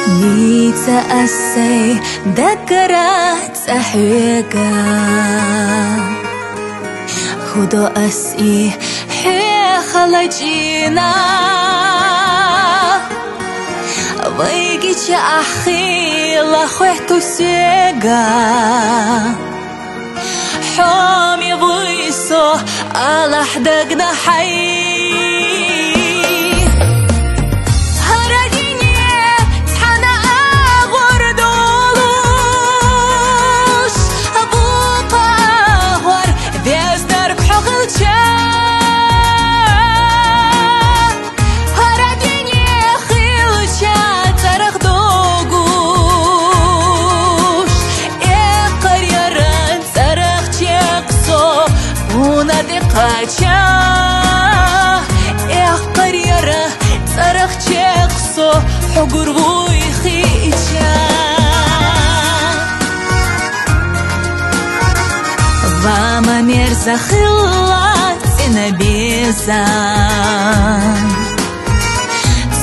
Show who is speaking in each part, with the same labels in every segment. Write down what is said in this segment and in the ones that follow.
Speaker 1: نيتا أسي دكرات أحيقا خدو أسي حي خلجينا ويجيش أخي لخوحتو سيقا حومي بويسو على حدقنا حي قاچا قريرة صرخ تشقصو حقور بوي خيچا وما مرزا خلات نبيزا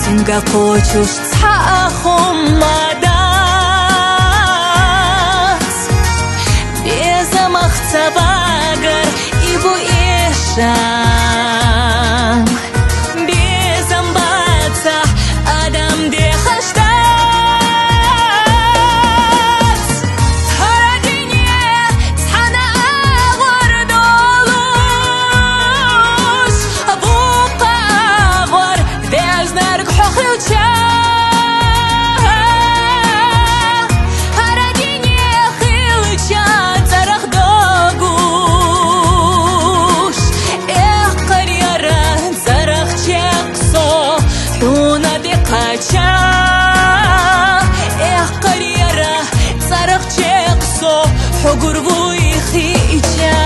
Speaker 1: سنگا قوچوش تحاخم مادات بيزا مختباقر إبو إيشام بيزا مباتح آدم دي خشتات هرديني تحنا أغور دولوش أبوقا أغور بيز نارك حوخي وشام قاچا قريرة صرخ تشقصو حقور بوي خيچا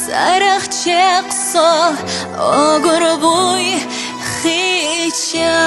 Speaker 1: صرخ تشقصو أغربوي خيچا